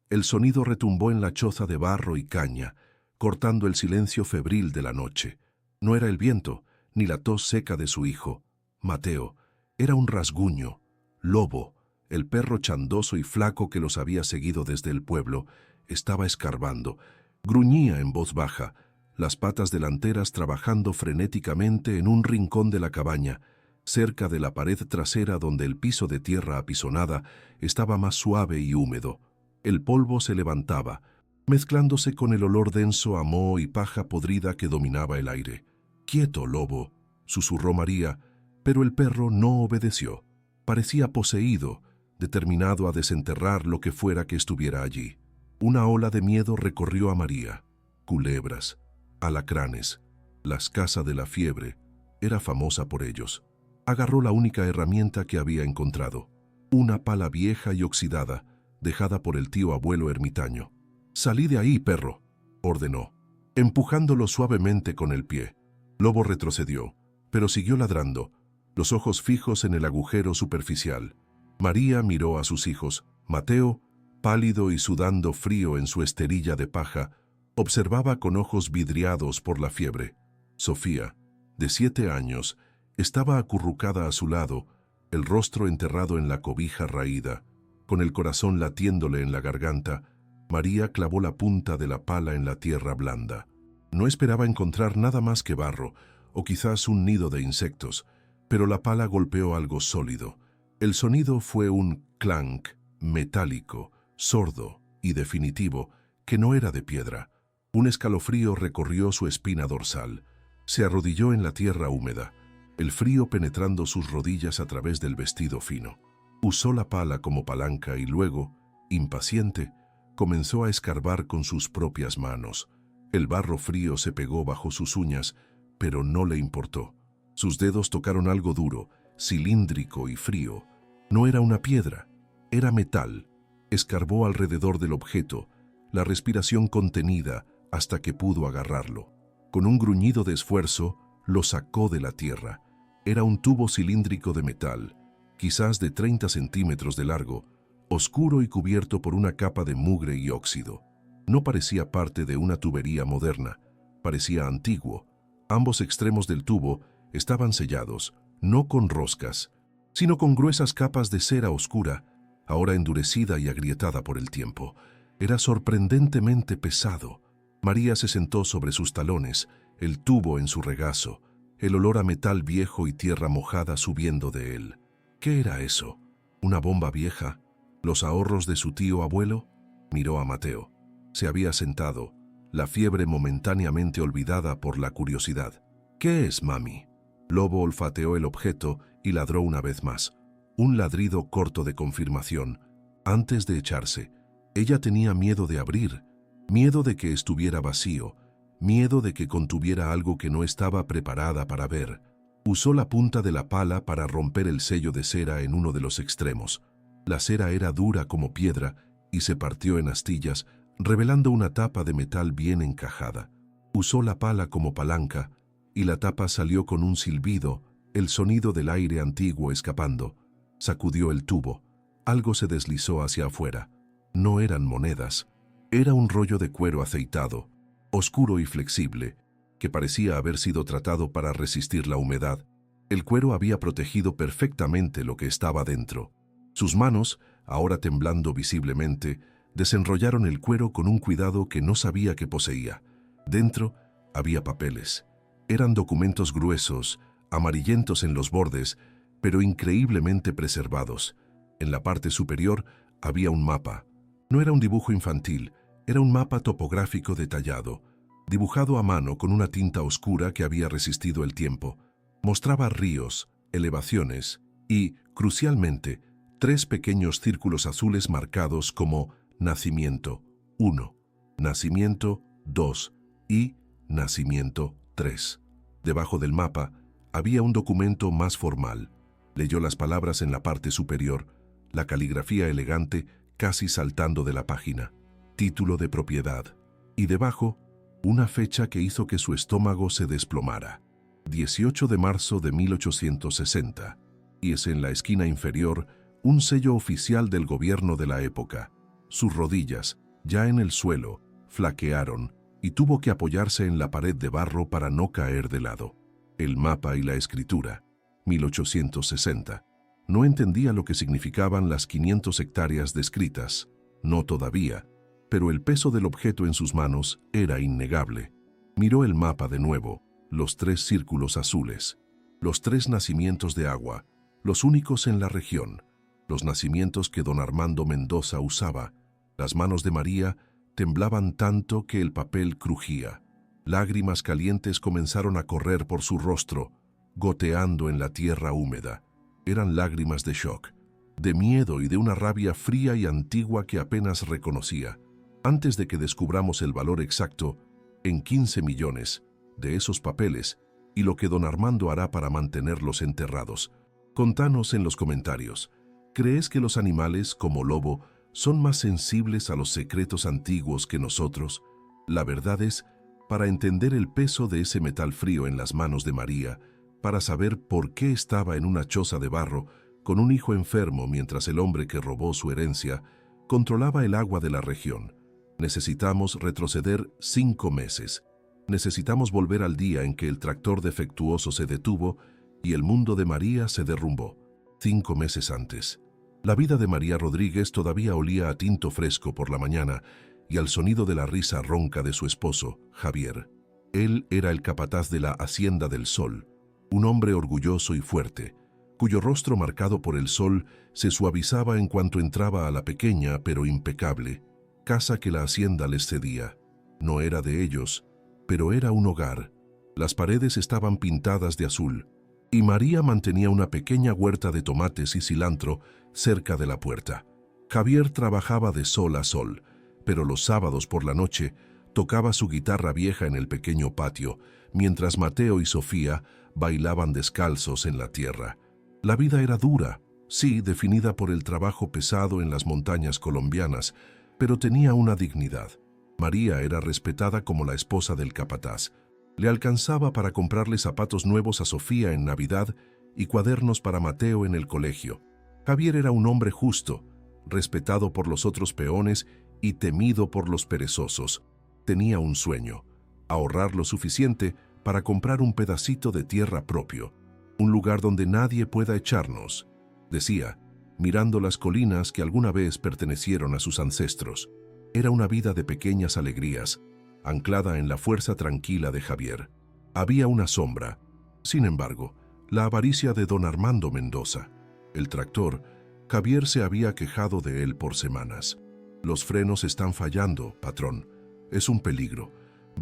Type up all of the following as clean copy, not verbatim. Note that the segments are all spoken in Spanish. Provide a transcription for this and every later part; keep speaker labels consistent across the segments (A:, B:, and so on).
A: El sonido retumbó en la choza de barro y caña, cortando el silencio febril de la noche. No era el viento, ni la tos seca de su hijo, Mateo. Era un rasguño. Lobo, el perro chandoso y flaco que los había seguido desde el pueblo, estaba escarbando. Gruñía en voz baja, las patas delanteras trabajando frenéticamente en un rincón de la cabaña, cerca de la pared trasera donde el piso de tierra apisonada estaba más suave y húmedo. El polvo se levantaba, mezclándose con el olor denso a moho y paja podrida que dominaba el aire. «Quieto, lobo», susurró María, pero el perro no obedeció. Parecía poseído, determinado a desenterrar lo que fuera que estuviera allí. Una ola de miedo recorrió a María. Culebras, alacranes, las casas de la fiebre, era famosa por ellos. Agarró la única herramienta que había encontrado, una pala vieja y oxidada, dejada por el tío abuelo ermitaño. «Salí de ahí, perro», ordenó, empujándolo suavemente con el pie. Lobo retrocedió, pero siguió ladrando, los ojos fijos en el agujero superficial. María miró a sus hijos. Mateo, pálido y sudando frío en su esterilla de paja, observaba con ojos vidriados por la fiebre. Sofía, de 7 años, estaba acurrucada a su lado, el rostro enterrado en la cobija raída. Con el corazón latiéndole en la garganta, María clavó la punta de la pala en la tierra blanda. No esperaba encontrar nada más que barro, o quizás un nido de insectos, pero la pala golpeó algo sólido. El sonido fue un clank metálico, sordo y definitivo, que no era de piedra. Un escalofrío recorrió su espina dorsal. Se arrodilló en la tierra húmeda, el frío penetrando sus rodillas a través del vestido fino. Usó la pala como palanca y luego, impaciente, comenzó a escarbar con sus propias manos. El barro frío se pegó bajo sus uñas, pero no le importó. Sus dedos tocaron algo duro, cilíndrico y frío. No era una piedra, era metal. Escarbó alrededor del objeto, la respiración contenida hasta que pudo agarrarlo. Con un gruñido de esfuerzo, lo sacó de la tierra. Era un tubo cilíndrico de metal, quizás de 30 centímetros de largo, oscuro y cubierto por una capa de mugre y óxido. No parecía parte de una tubería moderna, parecía antiguo. Ambos extremos del tubo estaban sellados, no con roscas, sino con gruesas capas de cera oscura, ahora endurecida y agrietada por el tiempo. Era sorprendentemente pesado. María se sentó sobre sus talones, el tubo en su regazo, el olor a metal viejo y tierra mojada subiendo de él. ¿Qué era eso? ¿Una bomba vieja? ¿Los ahorros de su tío abuelo? Miró a Mateo. Se había sentado, la fiebre momentáneamente olvidada por la curiosidad. «¿Qué es, mami?» Lobo olfateó el objeto y ladró una vez más. Un ladrido corto de confirmación. Antes de echarse, ella tenía miedo de abrir, miedo de que estuviera vacío, miedo de que contuviera algo que no estaba preparada para ver. Usó la punta de la pala para romper el sello de cera en uno de los extremos. La cera era dura como piedra y se partió en astillas, revelando una tapa de metal bien encajada. Usó la pala como palanca y la tapa salió con un silbido, el sonido del aire antiguo escapando. Sacudió el tubo. Algo se deslizó hacia afuera. No eran monedas. Era un rollo de cuero aceitado, oscuro y flexible, que parecía haber sido tratado para resistir la humedad. El cuero había protegido perfectamente lo que estaba dentro. Sus manos, ahora temblando visiblemente, desenrollaron el cuero con un cuidado que no sabía que poseía. Dentro había papeles. Eran documentos gruesos, amarillentos en los bordes, pero increíblemente preservados. En la parte superior había un mapa. No era un dibujo infantil, era un mapa topográfico detallado, dibujado a mano con una tinta oscura que había resistido el tiempo. Mostraba ríos, elevaciones y, crucialmente, 3 pequeños círculos azules marcados como Nacimiento 1, Nacimiento 2 y Nacimiento 3. Debajo del mapa había un documento más formal. Leyó las palabras en la parte superior, la caligrafía elegante casi saltando de la página. Título de propiedad. Y debajo, una fecha que hizo que su estómago se desplomara. 18 de marzo de 1860. Y es en la esquina inferior un sello oficial del gobierno de la época. Sus rodillas, ya en el suelo, flaquearon y tuvo que apoyarse en la pared de barro para no caer de lado. El mapa y la escritura, 1860. No entendía lo que significaban las 500 hectáreas descritas, no todavía, pero el peso del objeto en sus manos era innegable. Miró el mapa de nuevo, los 3 círculos azules, los 3 nacimientos de agua, los únicos en la región, los nacimientos que don Armando Mendoza usaba. Las manos de María temblaban tanto que el papel crujía. Lágrimas calientes comenzaron a correr por su rostro, goteando en la tierra húmeda. Eran lágrimas de shock, de miedo y de una rabia fría y antigua que apenas reconocía. Antes de que descubramos el valor exacto, en 15 millones, de esos papeles, y lo que don Armando hará para mantenerlos enterrados. Contanos en los comentarios, ¿crees que los animales, como lobo, son más sensibles a los secretos antiguos que nosotros? La verdad es, para entender el peso de ese metal frío en las manos de María, para saber por qué estaba en una choza de barro con un hijo enfermo mientras el hombre que robó su herencia controlaba el agua de la región, necesitamos retroceder 5 meses. Necesitamos volver al día en que el tractor defectuoso se detuvo y el mundo de María se derrumbó, 5 meses antes. La vida de María Rodríguez todavía olía a tinto fresco por la mañana y al sonido de la risa ronca de su esposo, Javier. Él era el capataz de la Hacienda del Sol, un hombre orgulloso y fuerte, cuyo rostro marcado por el sol se suavizaba en cuanto entraba a la pequeña pero impecable casa que la hacienda les cedía. No era de ellos, pero era un hogar. Las paredes estaban pintadas de azul, y María mantenía una pequeña huerta de tomates y cilantro cerca de la puerta. Javier trabajaba de sol a sol, pero los sábados por la noche tocaba su guitarra vieja en el pequeño patio, mientras Mateo y Sofía bailaban descalzos en la tierra. La vida era dura, sí, definida por el trabajo pesado en las montañas colombianas, pero tenía una dignidad. María era respetada como la esposa del capataz. Le alcanzaba para comprarle zapatos nuevos a Sofía en Navidad y cuadernos para Mateo en el colegio. Javier era un hombre justo, respetado por los otros peones y temido por los perezosos. Tenía un sueño: ahorrar lo suficiente para comprar un pedacito de tierra propio, un lugar donde nadie pueda echarnos, decía, mirando las colinas que alguna vez pertenecieron a sus ancestros. Era una vida de pequeñas alegrías, anclada en la fuerza tranquila de Javier. Había una sombra, sin embargo, la avaricia de don Armando Mendoza. El tractor, Javier se había quejado de él por semanas. Los frenos están fallando, patrón. Es un peligro.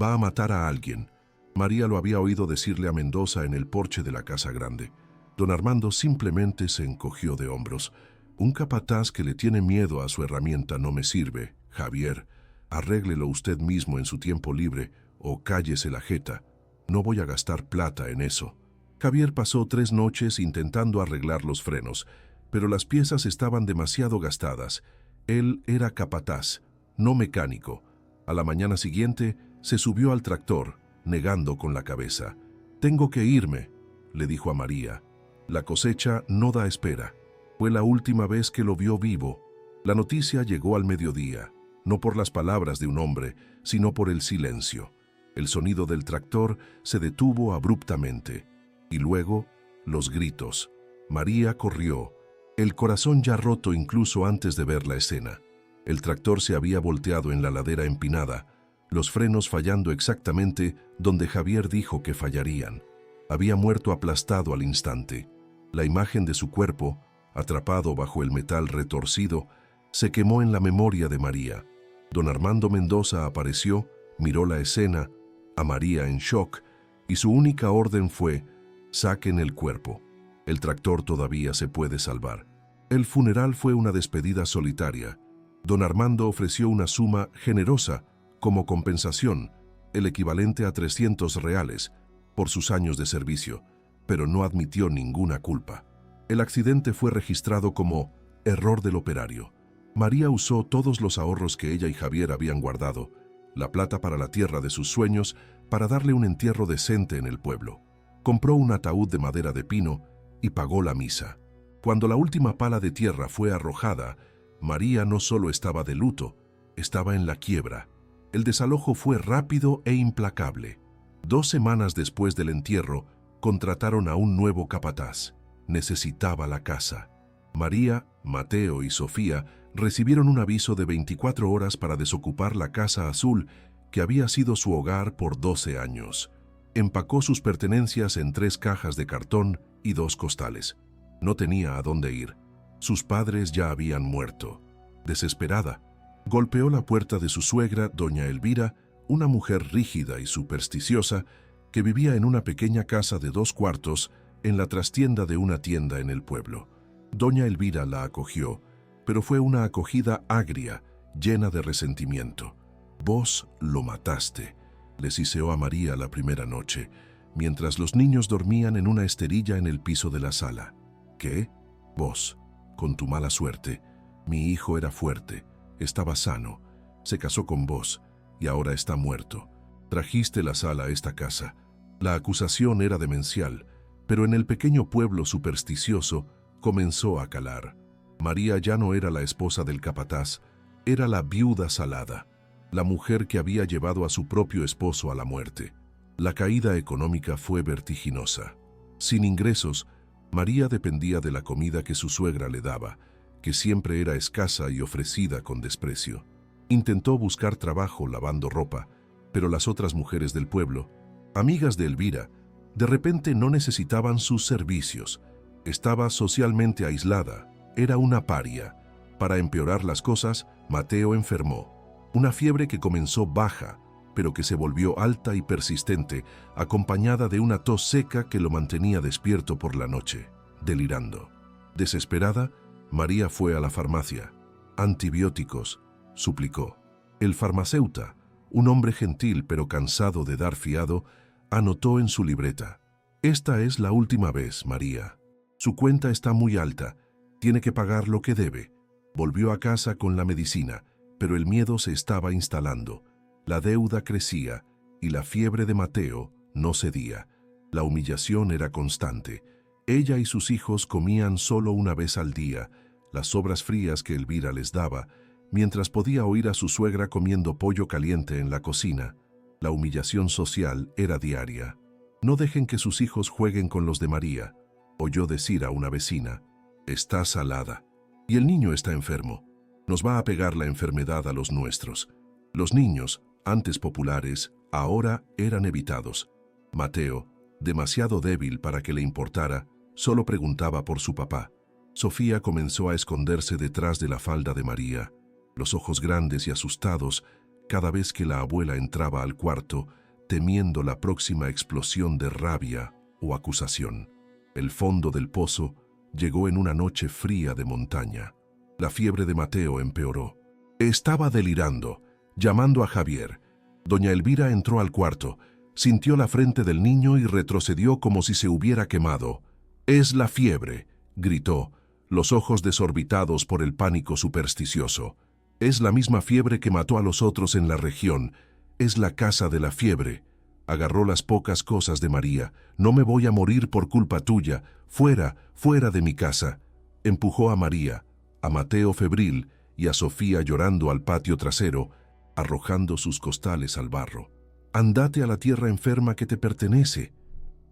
A: Va a matar a alguien. María lo había oído decirle a Mendoza en el porche de la casa grande. Don Armando simplemente se encogió de hombros. Un capataz que le tiene miedo a su herramienta no me sirve, Javier. Arréglelo usted mismo en su tiempo libre o cállese la jeta. No voy a gastar plata en eso. Javier pasó 3 noches intentando arreglar los frenos, pero las piezas estaban demasiado gastadas. Él era capataz, no mecánico. A la mañana siguiente se subió al tractor, negando con la cabeza. «Tengo que irme», le dijo a María. La cosecha no da espera. Fue la última vez que lo vio vivo. La noticia llegó al mediodía, no por las palabras de un hombre, sino por el silencio. El sonido del tractor se detuvo abruptamente. Y luego, los gritos. María corrió, el corazón ya roto incluso antes de ver la escena. El tractor se había volteado en la ladera empinada, los frenos fallando exactamente donde Javier dijo que fallarían. Había muerto aplastado al instante. La imagen de su cuerpo, atrapado bajo el metal retorcido, se quemó en la memoria de María. Don Armando Mendoza apareció, miró la escena, a María en shock, y su única orden fue: «Saquen el cuerpo. El tractor todavía se puede salvar». El funeral fue una despedida solitaria. Don Armando ofreció una suma generosa como compensación, el equivalente a 300 reales, por sus años de servicio, pero no admitió ninguna culpa. El accidente fue registrado como error del operario. María usó todos los ahorros que ella y Javier habían guardado, la plata para la tierra de sus sueños, para darle un entierro decente en el pueblo. Compró un ataúd de madera de pino y pagó la misa. Cuando la última pala de tierra fue arrojada, María no solo estaba de luto, estaba en la quiebra. El desalojo fue rápido e implacable. 2 semanas después del entierro, contrataron a un nuevo capataz. Necesitaba la casa. María, Mateo y Sofía recibieron un aviso de 24 horas para desocupar la casa azul que había sido su hogar por 12 años. Empacó sus pertenencias en 3 cajas de cartón y 2 costales. No tenía a dónde ir. Sus padres ya habían muerto. Desesperada, golpeó la puerta de su suegra, doña Elvira, una mujer rígida y supersticiosa que vivía en una pequeña casa de 2 cuartos en la trastienda de una tienda en el pueblo. Doña Elvira la acogió, pero fue una acogida agria, llena de resentimiento. «Vos lo mataste», le siseó a María la primera noche, mientras los niños dormían en una esterilla en el piso de la sala. «¿Qué? Vos, con tu mala suerte. Mi hijo era fuerte, estaba sano, se casó con vos y ahora está muerto. Trajiste la sal a esta casa». La acusación era demencial, pero en el pequeño pueblo supersticioso comenzó a calar. María ya no era la esposa del capataz, era la viuda salada, la mujer que había llevado a su propio esposo a la muerte. La caída económica fue vertiginosa. Sin ingresos, María dependía de la comida que su suegra le daba, que siempre era escasa y ofrecida con desprecio. Intentó buscar trabajo lavando ropa, pero las otras mujeres del pueblo, amigas de Elvira, de repente no necesitaban sus servicios. Estaba socialmente aislada, era una paria. Para empeorar las cosas, Mateo enfermó. Una fiebre que comenzó baja, pero que se volvió alta y persistente, acompañada de una tos seca que lo mantenía despierto por la noche, delirando. Desesperada, María fue a la farmacia. «Antibióticos», suplicó. El farmacéutico, un hombre gentil pero cansado de dar fiado, anotó en su libreta: «Esta es la última vez, María. Su cuenta está muy alta, tiene que pagar lo que debe». Volvió a casa con la medicina, pero el miedo se estaba instalando. La deuda crecía y la fiebre de Mateo no cedía. La humillación era constante. Ella y sus hijos comían solo una vez al día, las sobras frías que Elvira les daba, mientras podía oír a su suegra comiendo pollo caliente en la cocina. La humillación social era diaria. «No dejen que sus hijos jueguen con los de María», oyó decir a una vecina. «Está salada. Y el niño está enfermo. Nos va a pegar la enfermedad a los nuestros». Los niños, antes populares, ahora eran evitados. Mateo, demasiado débil para que le importara, solo preguntaba por su papá. Sofía comenzó a esconderse detrás de la falda de María, los ojos grandes y asustados cada vez que la abuela entraba al cuarto, temiendo la próxima explosión de rabia o acusación. El fondo del pozo llegó en una noche fría de montaña. La fiebre de Mateo empeoró. Estaba delirando, llamando a Javier. Doña Elvira entró al cuarto, sintió la frente del niño y retrocedió como si se hubiera quemado. «Es la fiebre», gritó, los ojos desorbitados por el pánico supersticioso. «Es la misma fiebre que mató a los otros en la región. Es la casa de la fiebre». Agarró las pocas cosas de María. «No me voy a morir por culpa tuya. Fuera, fuera de mi casa». Empujó a María, a Mateo febril y a Sofía llorando al patio trasero, arrojando sus costales al barro. «Andate a la tierra enferma que te pertenece».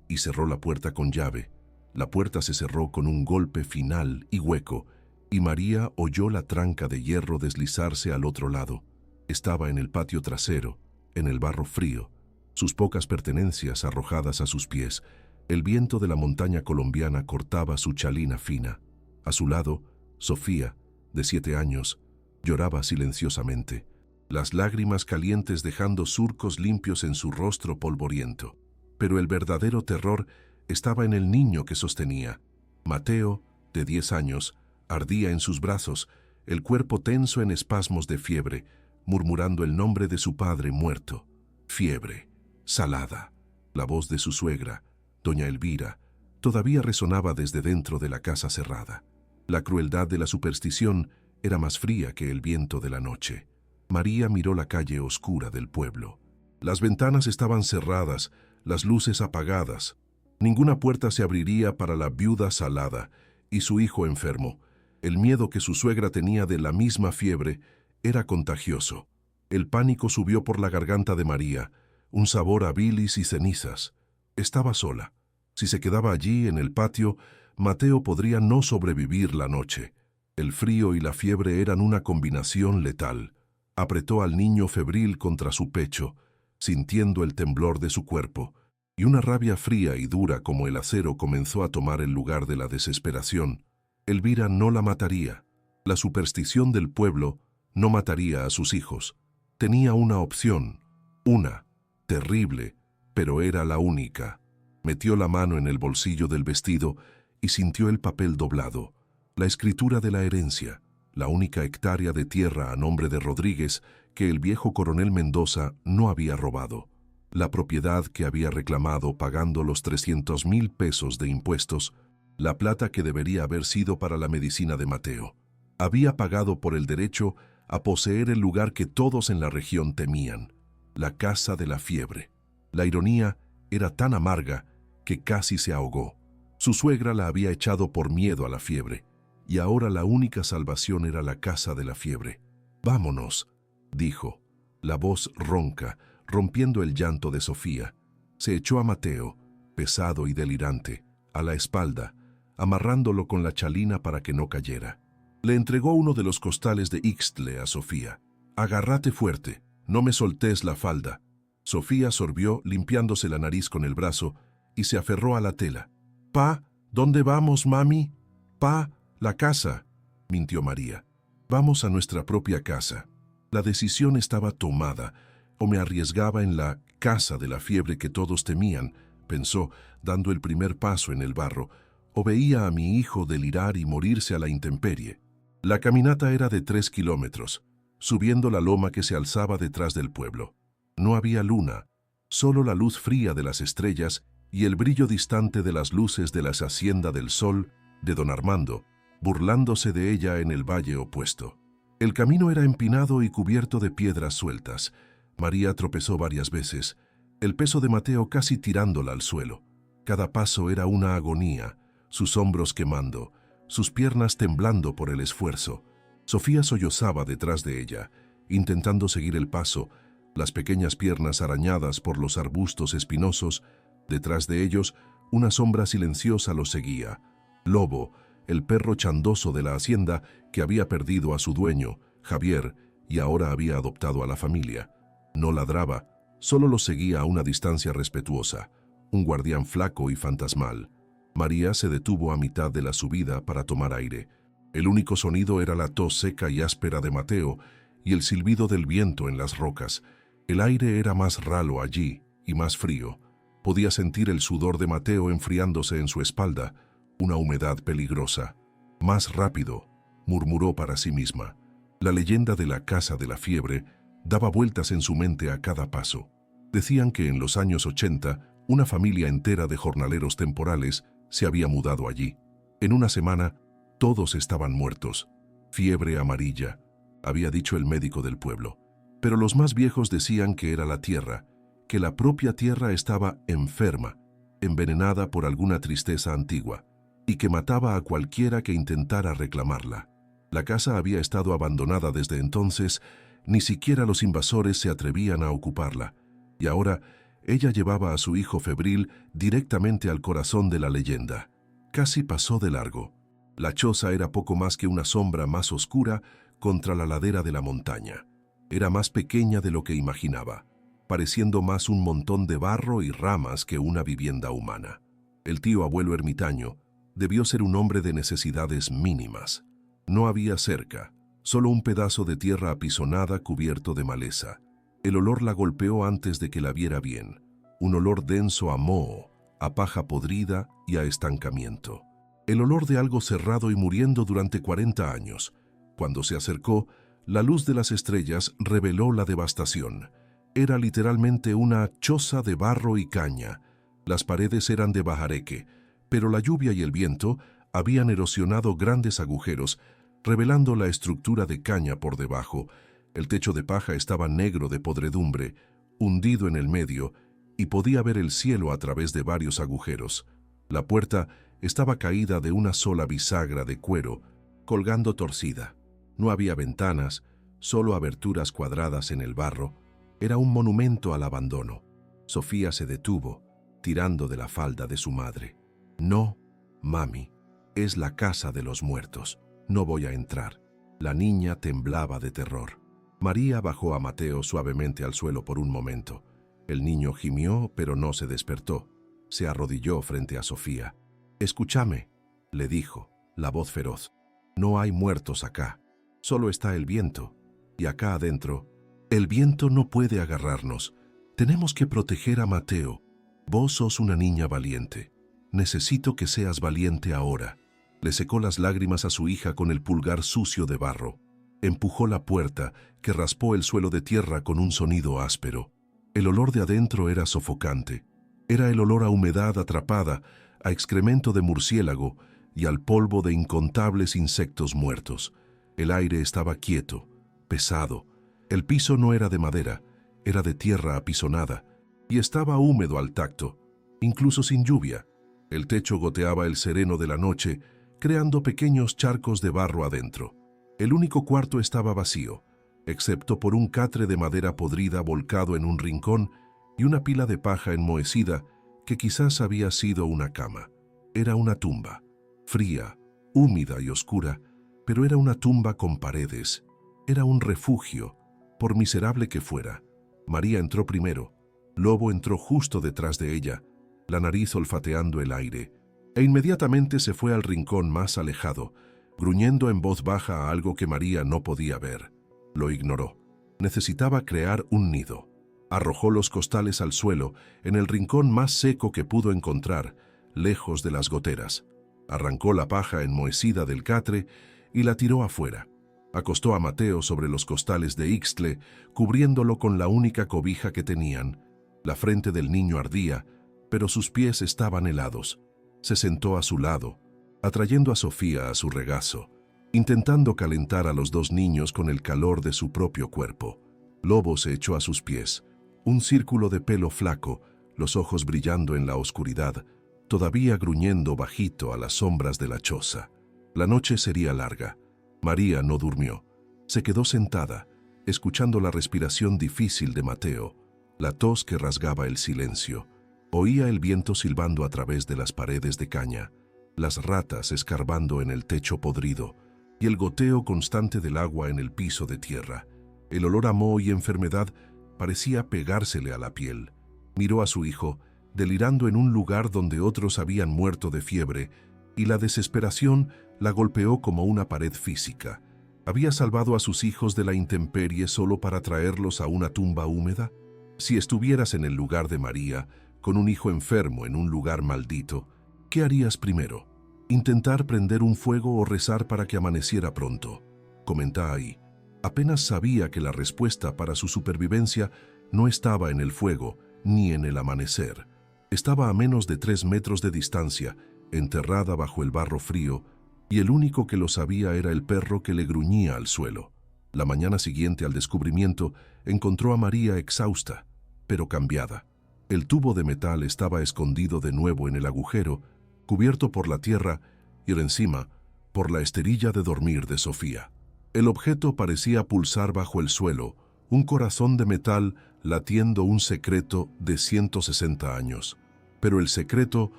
A: Y cerró la puerta con llave. La puerta se cerró con un golpe final y hueco, y María oyó la tranca de hierro deslizarse al otro lado. Estaba en el patio trasero, en el barro frío, sus pocas pertenencias arrojadas a sus pies. El viento de la montaña colombiana cortaba su chalina fina. A su lado, Sofía, de 7 años, lloraba silenciosamente, las lágrimas calientes dejando surcos limpios en su rostro polvoriento. Pero el verdadero terror estaba en el niño que sostenía. Mateo, de 10 años, ardía en sus brazos, el cuerpo tenso en espasmos de fiebre, murmurando el nombre de su padre muerto. Fiebre, salada. La voz de su suegra, doña Elvira, todavía resonaba desde dentro de la casa cerrada. La crueldad de la superstición era más fría que el viento de la noche. María miró la calle oscura del pueblo. Las ventanas estaban cerradas, las luces apagadas. Ninguna puerta se abriría para la viuda salada y su hijo enfermo. El miedo que su suegra tenía de la misma fiebre era contagioso. El pánico subió por la garganta de María, un sabor a bilis y cenizas. Estaba sola. Si se quedaba allí, en el patio, Mateo podría no sobrevivir la noche. El frío y la fiebre eran una combinación letal. Apretó al niño febril contra su pecho, sintiendo el temblor de su cuerpo, y una rabia fría y dura como el acero comenzó a tomar el lugar de la desesperación. Elvira no la mataría. La superstición del pueblo no mataría a sus hijos. Tenía una opción, una, terrible, pero era la única. Metió la mano en el bolsillo del vestido y sintió el papel doblado, la escritura de la herencia, la única hectárea de tierra a nombre de Rodríguez que el viejo coronel Mendoza no había robado, la propiedad que había reclamado pagando los 300,000 pesos de impuestos, la plata que debería haber sido para la medicina de Mateo. Había pagado por el derecho a poseer el lugar que todos en la región temían, la casa de la fiebre. La ironía era tan amarga que casi se ahogó. Su suegra la había echado por miedo a la fiebre, y ahora la única salvación era la casa de la fiebre. «Vámonos», dijo, la voz ronca, rompiendo el llanto de Sofía. Se echó a Mateo, pesado y delirante, a la espalda, amarrándolo con la chalina para que no cayera. Le entregó uno de los costales de Ixtle a Sofía. «Agárrate fuerte, no me soltés la falda». Sofía sorbió, limpiándose la nariz con el brazo, y se aferró a la tela. «Pa, ¿dónde vamos, mami?» «Pa, la casa», mintió María. «Vamos a nuestra propia casa». La decisión estaba tomada, o me arriesgaba en la casa de la fiebre que todos temían, pensó, dando el primer paso en el barro, o veía a mi hijo delirar y morirse a la intemperie. La caminata era de 3 kilómetros, subiendo la loma que se alzaba detrás del pueblo. No había luna, solo la luz fría de las estrellas y el brillo distante de las luces de la hacienda del Sol de don Armando, burlándose de ella en el valle opuesto. El camino era empinado y cubierto de piedras sueltas. María tropezó varias veces, el peso de Mateo casi tirándola al suelo. Cada paso era una agonía, sus hombros quemando, sus piernas temblando por el esfuerzo. Sofía sollozaba detrás de ella, intentando seguir el paso, las pequeñas piernas arañadas por los arbustos espinosos. Detrás de ellos, una sombra silenciosa los seguía. Lobo, el perro chandoso de la hacienda que había perdido a su dueño, Javier, y ahora había adoptado a la familia. No ladraba, solo los seguía a una distancia respetuosa, un guardián flaco y fantasmal. María se detuvo a mitad de la subida para tomar aire. El único sonido era la tos seca y áspera de Mateo y el silbido del viento en las rocas. El aire era más ralo allí y más frío. Podía sentir el sudor de Mateo enfriándose en su espalda, una humedad peligrosa. «Más rápido», murmuró para sí misma. La leyenda de la casa de la fiebre daba vueltas en su mente a cada paso. Decían que en los años 80, una familia entera de jornaleros temporales se había mudado allí. En una semana, todos estaban muertos. «Fiebre amarilla», había dicho el médico del pueblo. Pero los más viejos decían que era la tierra, que la propia tierra estaba enferma, envenenada por alguna tristeza antigua, y que mataba a cualquiera que intentara reclamarla. La casa había estado abandonada desde entonces, ni siquiera los invasores se atrevían a ocuparla, y ahora ella llevaba a su hijo febril directamente al corazón de la leyenda. Casi pasó de largo. La choza era poco más que una sombra más oscura contra la ladera de la montaña. Era más pequeña de lo que imaginaba, pareciendo más un montón de barro y ramas que una vivienda humana. El tío abuelo ermitaño debió ser un hombre de necesidades mínimas. No había cerca, solo un pedazo de tierra apisonada cubierto de maleza. El olor la golpeó antes de que la viera bien, un olor denso a moho, a paja podrida y a estancamiento. El olor de algo cerrado y muriendo durante 40 años. Cuando se acercó, la luz de las estrellas reveló la devastación. Era literalmente una choza de barro y caña. Las paredes eran de bajareque, pero la lluvia y el viento habían erosionado grandes agujeros, revelando la estructura de caña por debajo. El techo de paja estaba negro de podredumbre, hundido en el medio, y podía ver el cielo a través de varios agujeros. La puerta estaba caída de una sola bisagra de cuero, colgando torcida. No había ventanas, solo aberturas cuadradas en el barro. Era un monumento al abandono. Sofía se detuvo, tirando de la falda de su madre. «No, mami, es la casa de los muertos. No voy a entrar». La niña temblaba de terror. María bajó a Mateo suavemente al suelo por un momento. El niño gimió, pero no se despertó. Se arrodilló frente a Sofía. «Escúchame», le dijo, la voz feroz. «No hay muertos acá. Solo está el viento. Y acá adentro, el viento no puede agarrarnos. Tenemos que proteger a Mateo. Vos sos una niña valiente. Necesito que seas valiente ahora». Le secó las lágrimas a su hija con el pulgar sucio de barro. Empujó la puerta, que raspó el suelo de tierra con un sonido áspero. El olor de adentro era sofocante. Era el olor a humedad atrapada, a excremento de murciélago y al polvo de incontables insectos muertos. El aire estaba quieto, pesado. El piso no era de madera, era de tierra apisonada, y estaba húmedo al tacto, incluso sin lluvia. El techo goteaba el sereno de la noche, creando pequeños charcos de barro adentro. El único cuarto estaba vacío, excepto por un catre de madera podrida volcado en un rincón y una pila de paja enmohecida que quizás había sido una cama. Era una tumba, fría, húmeda y oscura, pero era una tumba con paredes. Era un refugio, por miserable que fuera. María entró primero. Lobo entró justo detrás de ella, la nariz olfateando el aire, e inmediatamente se fue al rincón más alejado, gruñendo en voz baja a algo que María no podía ver. Lo ignoró. Necesitaba crear un nido. Arrojó los costales al suelo, en el rincón más seco que pudo encontrar, lejos de las goteras. Arrancó la paja enmohecida del catre y la tiró afuera. Acostó a Mateo sobre los costales de Ixtle, cubriéndolo con la única cobija que tenían. La frente del niño ardía, pero sus pies estaban helados. Se sentó a su lado, atrayendo a Sofía a su regazo, intentando calentar a los dos niños con el calor de su propio cuerpo. Lobo se echó a sus pies, un círculo de pelo flaco, los ojos brillando en la oscuridad, todavía gruñendo bajito a las sombras de la choza. La noche sería larga. María no durmió. Se quedó sentada, escuchando la respiración difícil de Mateo, la tos que rasgaba el silencio. Oía el viento silbando a través de las paredes de caña, las ratas escarbando en el techo podrido y el goteo constante del agua en el piso de tierra. El olor a moho y enfermedad parecía pegársele a la piel. Miró a su hijo, delirando en un lugar donde otros habían muerto de fiebre, y la desesperación la golpeó como una pared física. ¿Había salvado a sus hijos de la intemperie solo para traerlos a una tumba húmeda? Si estuvieras en el lugar de María, con un hijo enfermo en un lugar maldito, ¿qué harías primero? ¿Intentar prender un fuego o rezar para que amaneciera pronto? Comenta ahí. Apenas sabía que la respuesta para su supervivencia no estaba en el fuego ni en el amanecer. Estaba a menos de 3 metros de distancia, enterrada bajo el barro frío, y el único que lo sabía era el perro que le gruñía al suelo. La mañana siguiente al descubrimiento, encontró a María exhausta, pero cambiada. El tubo de metal estaba escondido de nuevo en el agujero, cubierto por la tierra y encima por la esterilla de dormir de Sofía. El objeto parecía pulsar bajo el suelo, un corazón de metal latiendo un secreto de 160 años. Pero el secreto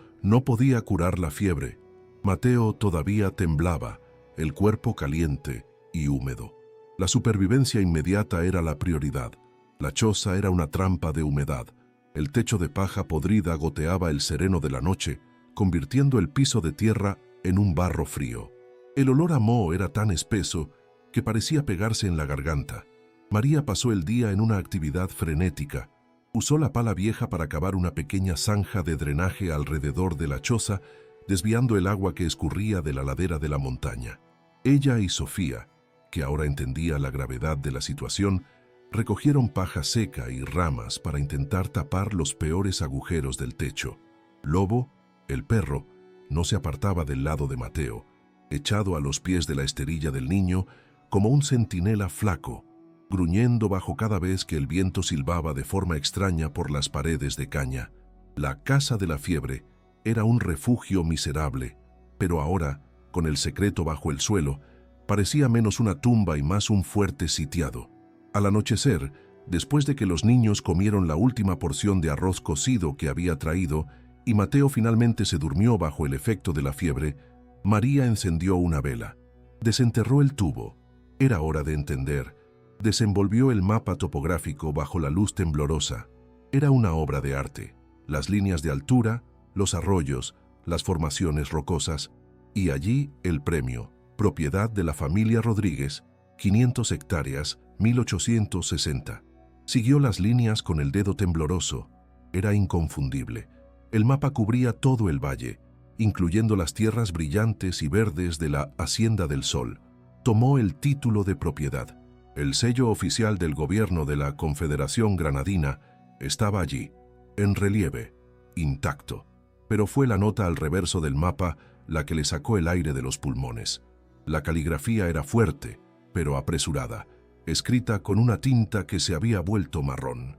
A: no podía curar la fiebre. Mateo todavía temblaba, el cuerpo caliente y húmedo. La supervivencia inmediata era la prioridad. La choza era una trampa de humedad. El techo de paja podrida goteaba el sereno de la noche, convirtiendo el piso de tierra en un barro frío. El olor a moho era tan espeso que parecía pegarse en la garganta. María pasó el día en una actividad frenética. Usó la pala vieja para cavar una pequeña zanja de drenaje alrededor de la choza, desviando el agua que escurría de la ladera de la montaña. Ella y Sofía, que ahora entendía la gravedad de la situación, recogieron paja seca y ramas para intentar tapar los peores agujeros del techo. Lobo, el perro, no se apartaba del lado de Mateo, echado a los pies de la esterilla del niño como un centinela flaco, gruñendo bajo cada vez que el viento silbaba de forma extraña por las paredes de caña. La casa de la fiebre era un refugio miserable, pero ahora, con el secreto bajo el suelo, Parecía menos una tumba y más un fuerte sitiado. Al anochecer, después de que los niños comieron la última porción de arroz cocido que había traído y Mateo finalmente se durmió bajo el efecto de la fiebre, María encendió una vela. Desenterró el tubo. Era hora de entender. Desenvolvió el mapa topográfico bajo la luz temblorosa. Era una obra de arte. Las líneas de altura, los arroyos, las formaciones rocosas, y allí el premio, propiedad de la familia Rodríguez, 500 hectáreas, 1860. Siguió las líneas con el dedo tembloroso. Era inconfundible. El mapa cubría todo el valle, incluyendo las tierras brillantes y verdes de la Hacienda del Sol. Tomó el título de propiedad. El sello oficial del gobierno de la Confederación Granadina estaba allí, en relieve, intacto. Pero fue la nota al reverso del mapa la que le sacó el aire de los pulmones. La caligrafía era fuerte, pero apresurada, escrita con una tinta que se había vuelto marrón.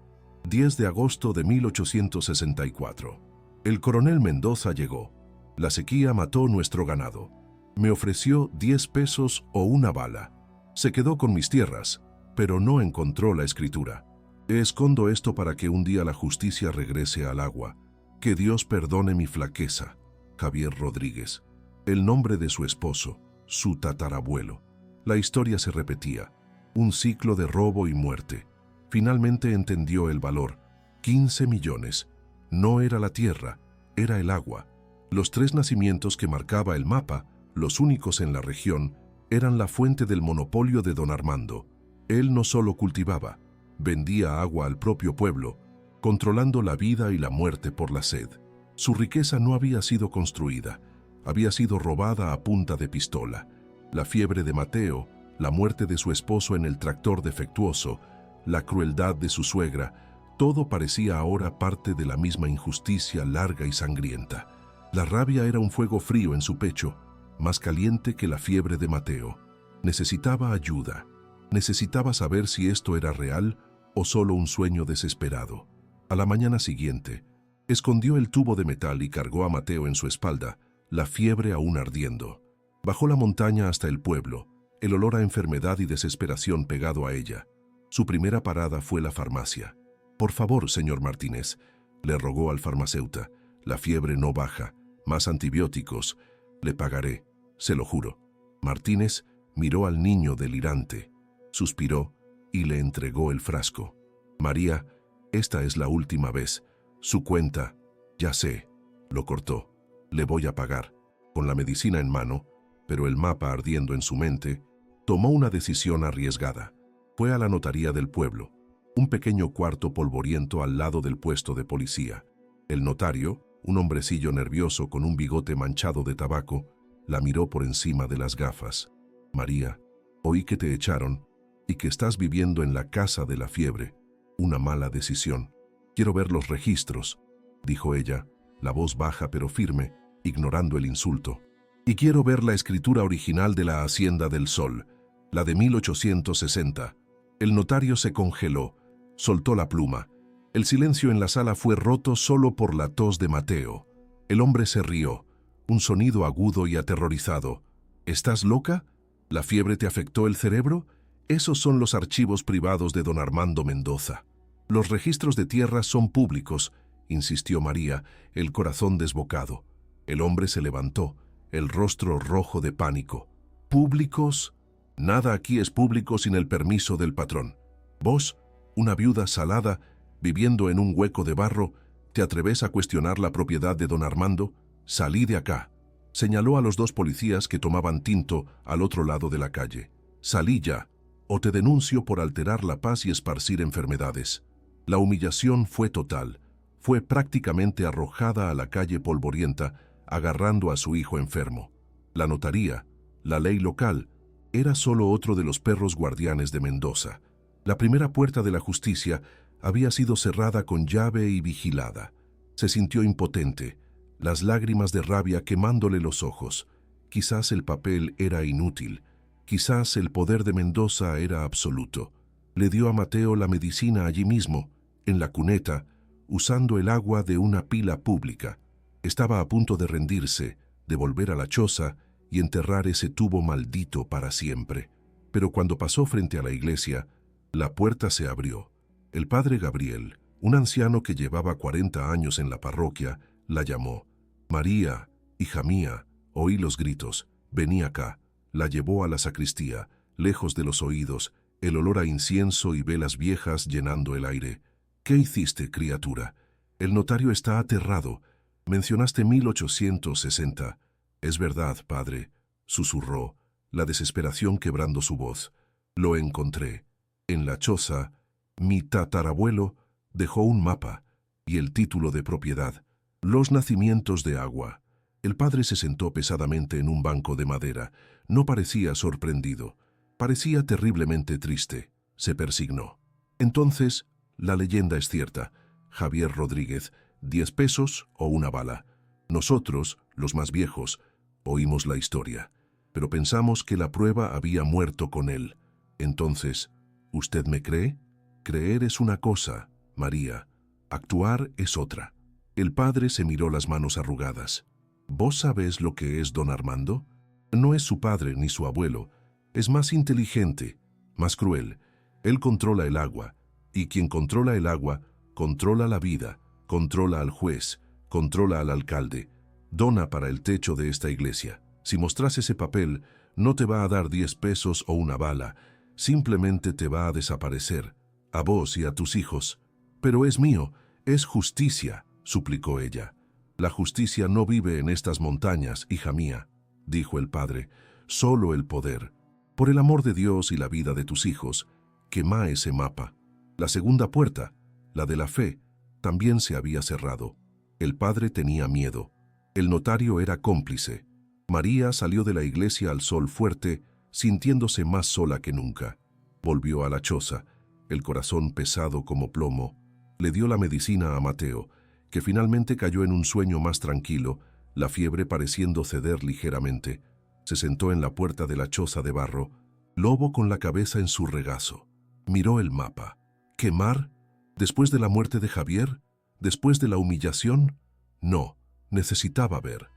A: 10 de agosto de 1864. El coronel Mendoza llegó. La sequía mató nuestro ganado. Me ofreció 10 pesos o una bala. Se quedó con mis tierras, pero no encontró la escritura. Escondo esto para que un día la justicia regrese al agua. Que Dios perdone mi flaqueza. Javier Rodríguez. El nombre de su esposo, su tatarabuelo. La historia se repetía. Un ciclo de robo y muerte. Finalmente entendió el valor. 15 millones. No era la tierra, era el agua. Los 3 nacimientos que marcaba el mapa, los únicos en la región, eran la fuente del monopolio de don Armando. Él no solo cultivaba, vendía agua al propio pueblo, controlando la vida y la muerte por la sed. Su riqueza no había sido construida, había sido robada a punta de pistola. La fiebre de Mateo, la muerte de su esposo en el tractor defectuoso, la crueldad de su suegra, todo parecía ahora parte de la misma injusticia larga y sangrienta. La rabia era un fuego frío en su pecho, más caliente que la fiebre de Mateo. Necesitaba ayuda. Necesitaba saber si esto era real o solo un sueño desesperado. A la mañana siguiente, escondió el tubo de metal y cargó a Mateo en su espalda, la fiebre aún ardiendo. Bajó la montaña hasta el pueblo, el olor a enfermedad y desesperación pegado a ella. Su primera parada fue la farmacia. «Por favor, señor Martínez», le rogó al farmacéutico, «la fiebre no baja, más antibióticos, le pagaré, se lo juro». Martínez miró al niño delirante, suspiró y le entregó el frasco. «María, esta es la última vez. Su cuenta, ya sé», lo cortó. «Le voy a pagar». Con la medicina en mano, pero el mapa ardiendo en su mente, tomó una decisión arriesgada. Fue a la notaría del pueblo, un pequeño cuarto polvoriento al lado del puesto de policía. El notario, un hombrecillo nervioso con un bigote manchado de tabaco, la miró por encima de las gafas. «María, oí que te echaron y que estás viviendo en la casa de la fiebre. Una mala decisión. Quiero ver los registros», dijo ella, la voz baja pero firme, ignorando el insulto. «Y quiero ver la escritura original de la Hacienda del Sol, la de 1860. El notario se congeló, soltó la pluma. El silencio en la sala fue roto solo por la tos de Mateo. El hombre se rió, un sonido agudo y aterrorizado. «¿Estás loca? ¿La fiebre te afectó el cerebro? Esos son los archivos privados de don Armando Mendoza. Los registros de tierra son públicos», insistió María, el corazón desbocado. El hombre se levantó, el rostro rojo de pánico. «¿Públicos? Nada aquí es público sin el permiso del patrón. Vos, una viuda salada, viviendo en un hueco de barro, ¿te atreves a cuestionar la propiedad de don Armando? Salí de acá». Señaló a los 2 policías que tomaban tinto al otro lado de la calle. «Salí ya, o te denuncio por alterar la paz y esparcir enfermedades». La humillación fue total. Fue prácticamente arrojada a la calle polvorienta, agarrando a su hijo enfermo. La notaría, la ley local, era solo otro de los perros guardianes de Mendoza. La primera puerta de la justicia había sido cerrada con llave y vigilada. Se sintió impotente, las lágrimas de rabia quemándole los ojos. Quizás el papel era inútil, quizás el poder de Mendoza era absoluto. Le dio a Mateo la medicina allí mismo, en la cuneta, usando el agua de una pila pública. Estaba a punto de rendirse, de volver a la choza y enterrar ese tubo maldito para siempre. Pero cuando pasó frente a la iglesia, la puerta se abrió. El padre Gabriel, un anciano que llevaba 40 años en la parroquia, la llamó. María, hija mía, oí los gritos, vení acá. La llevó a la sacristía, lejos de los oídos, el olor a incienso y velas viejas llenando el aire. ¿Qué hiciste, criatura? El notario está aterrado. Mencionaste 1860. Es verdad, padre, susurró, la desesperación quebrando su voz. Lo encontré. En la choza, mi tatarabuelo dejó un mapa y el título de propiedad. Los nacimientos de agua. El padre se sentó pesadamente en un banco de madera. No parecía sorprendido. Parecía terriblemente triste. Se persignó. Entonces, la leyenda es cierta. Javier Rodríguez, 10 pesos o una bala. Nosotros, los más viejos, oímos la historia, pero pensamos que la prueba había muerto con él. Entonces, ¿usted me cree? Creer es una cosa, María. Actuar es otra. El padre se miró las manos arrugadas. ¿Vos sabés lo que es don Armando? No es su padre ni su abuelo. Es más inteligente, más cruel. Él controla el agua, y quien controla el agua, controla la vida, controla al juez, controla al alcalde. Dona para el techo de esta iglesia. Si mostras ese papel, no te va a dar 10 pesos o una bala. Simplemente te va a desaparecer, a vos y a tus hijos. Pero es mío, es justicia, suplicó ella. La justicia no vive en estas montañas, hija mía, dijo el padre. Solo el poder. Por el amor de Dios y la vida de tus hijos, quema ese mapa. La segunda puerta, la de la fe, también se había cerrado. El padre tenía miedo. El notario era cómplice. María salió de la iglesia al sol fuerte, sintiéndose más sola que nunca. Volvió a la choza, el corazón pesado como plomo. Le dio la medicina a Mateo, que finalmente cayó en un sueño más tranquilo, la fiebre pareciendo ceder ligeramente. Se sentó en la puerta de la choza de barro, Lobo con la cabeza en su regazo. Miró el mapa. ¿Quemar? ¿Después de la muerte de Javier? ¿Después de la humillación? No, necesitaba ver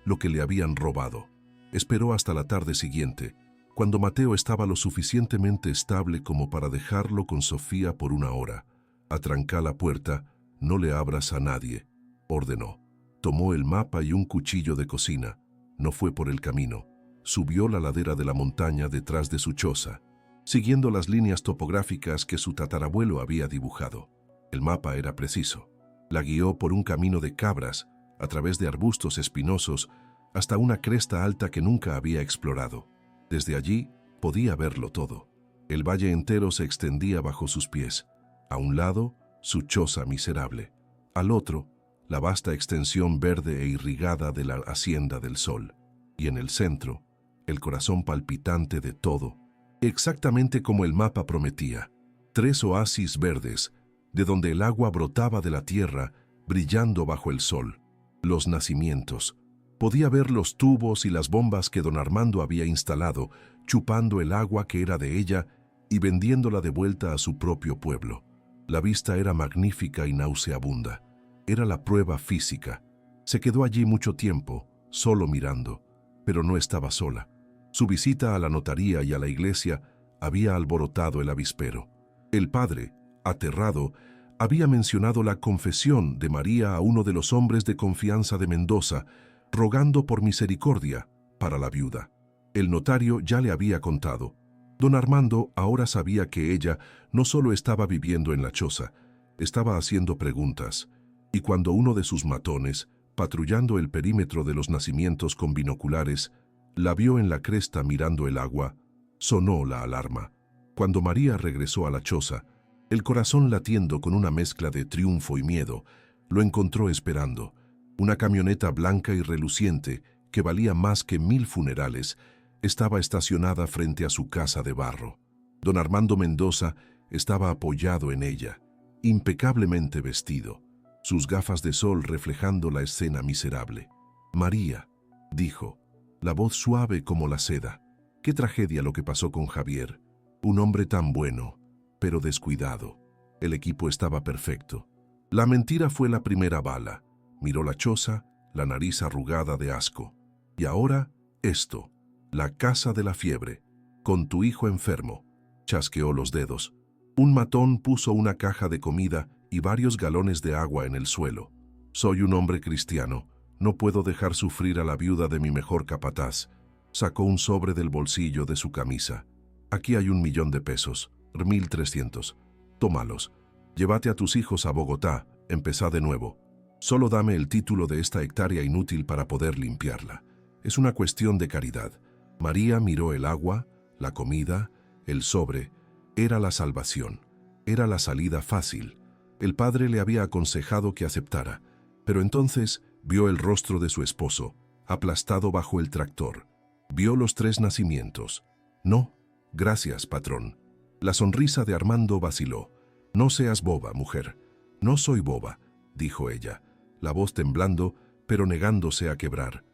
A: lo que le habían robado. Esperó hasta la tarde siguiente, cuando Mateo estaba lo suficientemente estable como para dejarlo con Sofía por una hora. Atrancá la puerta, no le abras a nadie, ordenó. Tomó el mapa y un cuchillo de cocina. No fue por el camino. Subió la ladera de la montaña detrás de su choza, siguiendo las líneas topográficas que su tatarabuelo había dibujado. El mapa era preciso. La guió por un camino de cabras, a través de arbustos espinosos, hasta una cresta alta que nunca había explorado. Desde allí podía verlo todo. El valle entero se extendía bajo sus pies. A un lado, su choza miserable. Al otro, la vasta extensión verde e irrigada de la Hacienda del Sol. Y en el centro, el corazón palpitante de todo, exactamente como el mapa prometía. 3 oasis verdes, de donde el agua brotaba de la tierra, brillando bajo el sol. Los nacimientos. Podía ver los tubos y las bombas que don Armando había instalado, chupando el agua que era de ella y vendiéndola de vuelta a su propio pueblo. La vista era magnífica y nauseabunda. Era la prueba física. Se quedó allí mucho tiempo, solo mirando, pero no estaba sola. Su visita a la notaría y a la iglesia había alborotado el avispero. El padre, aterrado, había mencionado la confesión de María a uno de los hombres de confianza de Mendoza, rogando por misericordia para la viuda. El notario ya le había contado. Don Armando ahora sabía que ella no solo estaba viviendo en la choza, estaba haciendo preguntas, y cuando uno de sus matones, patrullando el perímetro de los nacimientos con binoculares, la vio en la cresta mirando el agua, sonó la alarma. Cuando María regresó a la choza, el corazón latiendo con una mezcla de triunfo y miedo, lo encontró esperando. Una camioneta blanca y reluciente, que valía más que 1000 funerales, estaba estacionada frente a su casa de barro. Don Armando Mendoza estaba apoyado en ella, impecablemente vestido, sus gafas de sol reflejando la escena miserable. María, dijo, la voz suave como la seda. Qué tragedia lo que pasó con Javier. Un hombre tan bueno, pero descuidado. El equipo estaba perfecto. La mentira fue la primera bala. Miró la choza, la nariz arrugada de asco. Y ahora, esto, la casa de la fiebre, con tu hijo enfermo. Chasqueó los dedos. Un matón puso una caja de comida y varios galones de agua en el suelo. Soy un hombre cristiano. No puedo dejar sufrir a la viuda de mi mejor capataz. Sacó un sobre del bolsillo de su camisa. Aquí hay 1.000.000 de pesos, 1.300. Tómalos. Llévate a tus hijos a Bogotá. Empezá de nuevo. Solo dame el título de esta hectárea inútil para poder limpiarla. Es una cuestión de caridad. María miró el agua, la comida, el sobre. Era la salvación. Era la salida fácil. El padre le había aconsejado que aceptara, pero entonces vio el rostro de su esposo, aplastado bajo el tractor. Vio los 3 nacimientos. No, gracias, patrón. La sonrisa de Armando vaciló. No seas boba, mujer. No soy boba, dijo ella, la voz temblando, pero negándose a quebrar.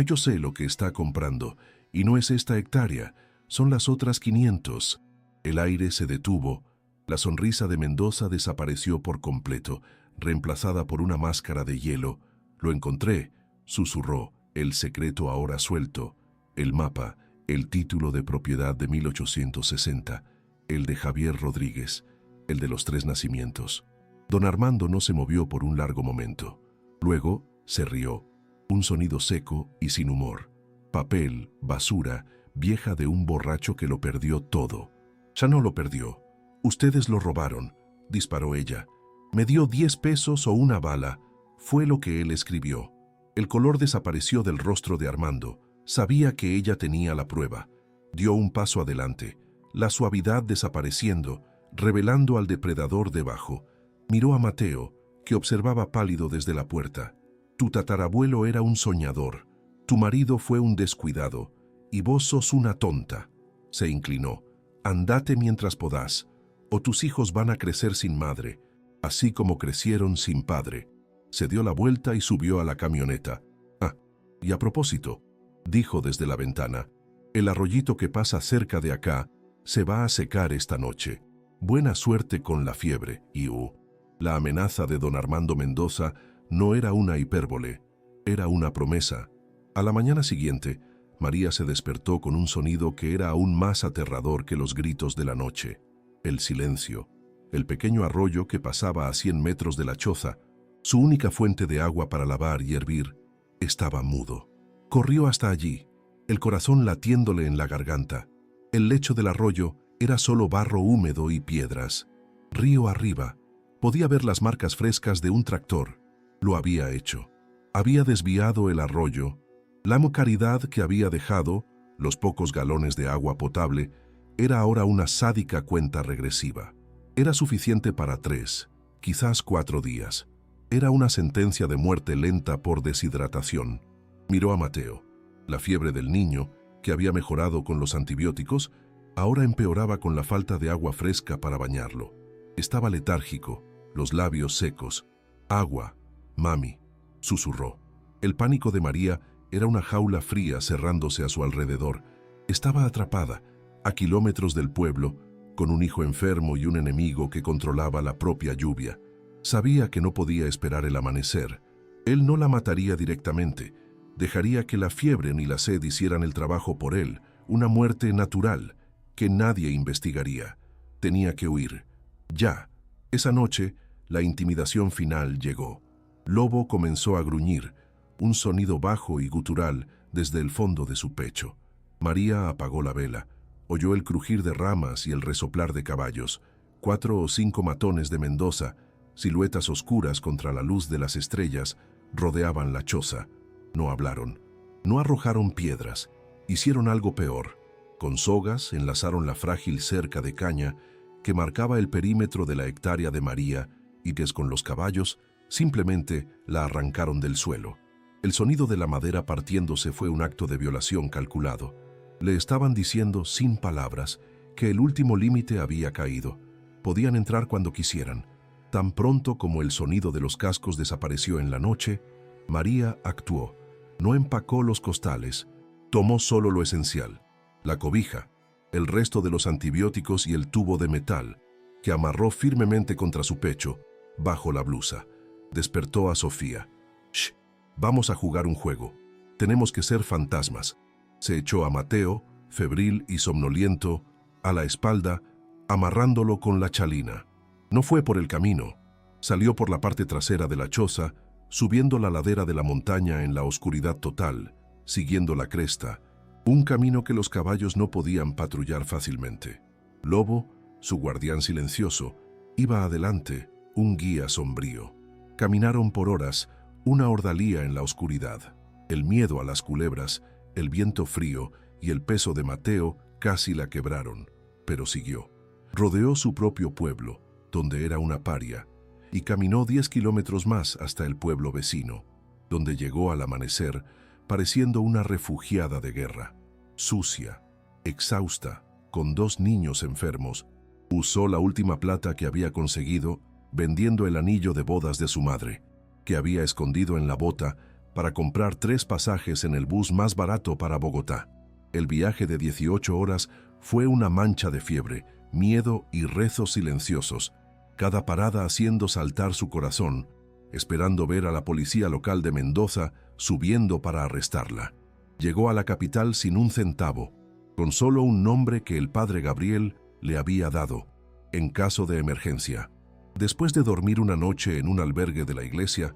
A: Yo sé lo que está comprando, y no es esta hectárea, son las otras 500. El aire se detuvo. La sonrisa de Mendoza desapareció por completo, reemplazada por una máscara de hielo. Lo encontré, susurró, el secreto ahora suelto, el mapa, el título de propiedad de 1860, el de Javier Rodríguez, el de los 3 nacimientos. Don Armando no se movió por un largo momento. Luego se rió, un sonido seco y sin humor. Papel, basura, vieja de un borracho que lo perdió todo. Ya no lo perdió. Ustedes lo robaron, disparó ella. Me dio 10 pesos o una bala. Fue lo que él escribió. El color desapareció del rostro de Armando. Sabía que ella tenía la prueba. Dio un paso adelante, la suavidad desapareciendo, revelando al depredador debajo. Miró a Mateo, que observaba pálido desde la puerta. Tu tatarabuelo era un soñador. Tu marido fue un descuidado. Y vos sos una tonta. Se inclinó. Andate mientras podás, o tus hijos van a crecer sin madre, así como crecieron sin padre. Se dio la vuelta y subió a la camioneta. Ah, y a propósito, dijo desde la ventana, el arroyito que pasa cerca de acá se va a secar esta noche. Buena suerte con la fiebre, Iu. La amenaza de don Armando Mendoza no era una hipérbole, era una promesa. A la mañana siguiente, María se despertó con un sonido que era aún más aterrador que los gritos de la noche. El silencio. El pequeño arroyo que pasaba a 100 metros de la choza, su única fuente de agua para lavar y hervir, estaba mudo. Corrió hasta allí, el corazón latiéndole en la garganta. El lecho del arroyo era solo barro húmedo y piedras. Río arriba, podía ver las marcas frescas de un tractor. Lo había hecho. Había desviado el arroyo. La caridad que había dejado, los pocos galones de agua potable, era ahora una sádica cuenta regresiva. Era suficiente para 3, quizás 4 días. Era una sentencia de muerte lenta por deshidratación. Miró a Mateo. La fiebre del niño, que había mejorado con los antibióticos, ahora empeoraba con la falta de agua fresca para bañarlo. Estaba letárgico, los labios secos. Agua, mami, susurró. El pánico de María era una jaula fría cerrándose a su alrededor. Estaba atrapada, a kilómetros del pueblo, con un hijo enfermo y un enemigo que controlaba la propia lluvia. Sabía que no podía esperar el amanecer. Él no la mataría directamente. Dejaría que la fiebre ni la sed hicieran el trabajo por él, una muerte natural, que nadie investigaría. Tenía que huir. Ya. Esa noche, la intimidación final llegó. Lobo comenzó a gruñir, un sonido bajo y gutural desde el fondo de su pecho. María apagó la vela. Oyó el crujir de ramas y el resoplar de caballos. 4 o 5 matones de Mendoza, siluetas oscuras contra la luz de las estrellas, rodeaban la choza. No hablaron. No arrojaron piedras. Hicieron algo peor. Con sogas enlazaron la frágil cerca de caña que marcaba el perímetro de la hectárea de María y que con los caballos simplemente la arrancaron del suelo. El sonido de la madera partiéndose fue un acto de violación calculado. Le estaban diciendo, sin palabras, que el último límite había caído. Podían entrar cuando quisieran. Tan pronto como el sonido de los cascos desapareció en la noche, María actuó. No empacó los costales, tomó solo lo esencial, la cobija, el resto de los antibióticos y el tubo de metal, que amarró firmemente contra su pecho, bajo la blusa. Despertó a Sofía. «Shh, vamos a jugar un juego». Tenemos que ser fantasmas. Se echó a Mateo, febril y somnoliento, a la espalda, amarrándolo con la chalina. No fue por el camino. Salió por la parte trasera de la choza, subiendo la ladera de la montaña en la oscuridad total, siguiendo la cresta, un camino que los caballos no podían patrullar fácilmente. Lobo, su guardián silencioso, iba adelante, un guía sombrío. Caminaron por horas, una ordalía en la oscuridad. El miedo a las culebras, el viento frío y el peso de Mateo casi la quebraron, pero siguió. Rodeó su propio pueblo, donde era una paria, y caminó 10 kilómetros más hasta el pueblo vecino, donde llegó al amanecer, pareciendo una refugiada de guerra. Sucia, exhausta, con 2 niños enfermos, usó la última plata que había conseguido vendiendo el anillo de bodas de su madre, que había escondido en la bota para comprar 3 pasajes en el bus más barato para Bogotá. El viaje de 18 horas fue una mancha de fiebre, miedo y rezos silenciosos, cada parada haciendo saltar su corazón, esperando ver a la policía local de Mendoza subiendo para arrestarla. Llegó a la capital sin un centavo, con solo un nombre que el padre Gabriel le había dado, en caso de emergencia. Después de dormir una noche en un albergue de la iglesia,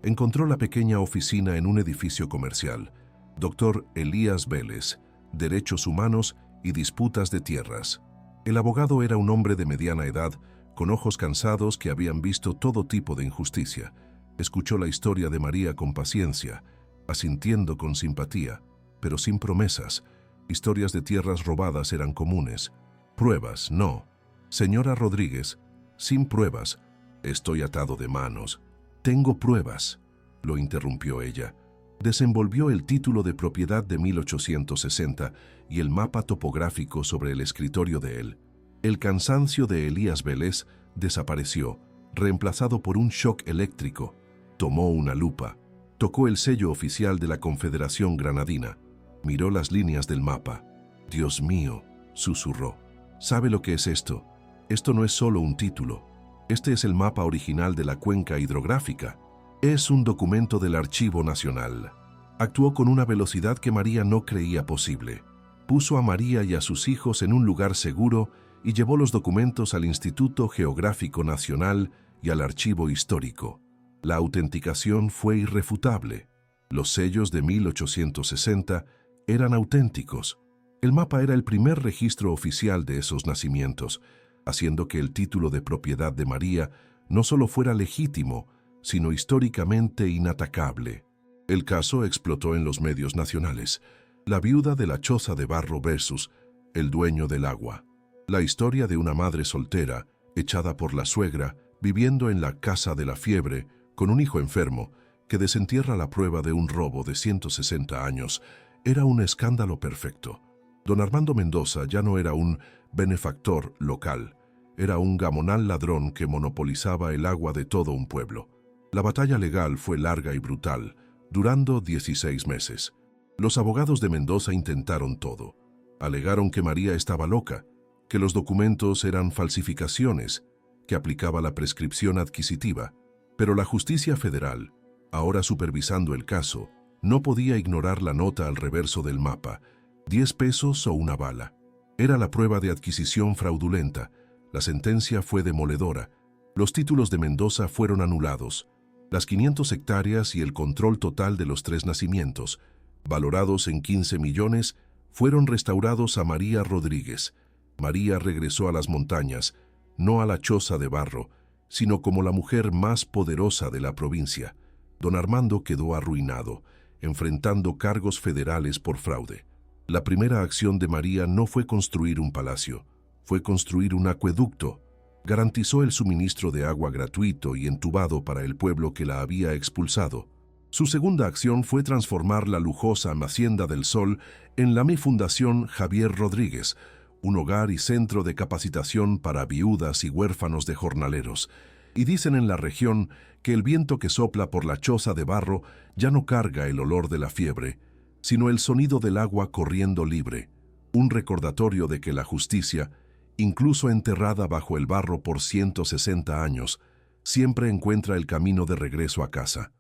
A: encontró la pequeña oficina en un edificio comercial. Dr. Elías Vélez, Derechos Humanos y Disputas de Tierras. El abogado era un hombre de mediana edad, con ojos cansados que habían visto todo tipo de injusticia. Escuchó la historia de María con paciencia, asintiendo con simpatía, pero sin promesas. Historias de tierras robadas eran comunes. Pruebas, no. Señora Rodríguez, sin pruebas. Estoy atado de manos. Tengo pruebas, lo interrumpió ella. Desenvolvió el título de propiedad de 1860 y el mapa topográfico sobre el escritorio de él. El cansancio de Elías Vélez desapareció, reemplazado por un shock eléctrico. Tomó una lupa, tocó el sello oficial de la Confederación Granadina, miró las líneas del mapa. Dios mío, susurró. ¿Sabe lo que es esto? Esto no es solo un título. Este es el mapa original de la cuenca hidrográfica. Es un documento del Archivo Nacional. Actuó con una velocidad que María no creía posible. Puso a María y a sus hijos en un lugar seguro y llevó los documentos al Instituto Geográfico Nacional y al Archivo Histórico. La autenticación fue irrefutable. Los sellos de 1860 eran auténticos. El mapa era el primer registro oficial de esos nacimientos, haciendo que el título de propiedad de María no solo fuera legítimo, sino históricamente inatacable. El caso explotó en los medios nacionales. La viuda de la choza de barro versus el dueño del agua. La historia de una madre soltera, echada por la suegra, viviendo en la casa de la fiebre, con un hijo enfermo, que desentierra la prueba de un robo de 160 años, era un escándalo perfecto. Don Armando Mendoza ya no era un benefactor local, era un gamonal ladrón que monopolizaba el agua de todo un pueblo. La batalla legal fue larga y brutal, durando 16 meses. Los abogados de Mendoza intentaron todo. Alegaron que María estaba loca, que los documentos eran falsificaciones, que aplicaba la prescripción adquisitiva, pero la justicia federal, ahora supervisando el caso, no podía ignorar la nota al reverso del mapa, 10 pesos o una bala. Era la prueba de adquisición fraudulenta. La sentencia fue demoledora. Los títulos de Mendoza fueron anulados. Las 500 hectáreas y el control total de los 3 nacimientos, valorados en 15 millones, fueron restaurados a María Rodríguez. María regresó a las montañas, no a la choza de barro, sino como la mujer más poderosa de la provincia. Don Armando quedó arruinado, enfrentando cargos federales por fraude. La primera acción de María no fue construir un palacio, fue construir un acueducto. Garantizó el suministro de agua gratuito y entubado para el pueblo que la había expulsado. Su segunda acción fue transformar la lujosa Hacienda del Sol en la Fundación Javier Rodríguez, un hogar y centro de capacitación para viudas y huérfanos de jornaleros. Y dicen en la región que el viento que sopla por la choza de barro ya no carga el olor de la fiebre, sino el sonido del agua corriendo libre, un recordatorio de que la justicia, incluso enterrada bajo el barro por 160 años, siempre encuentra el camino de regreso a casa.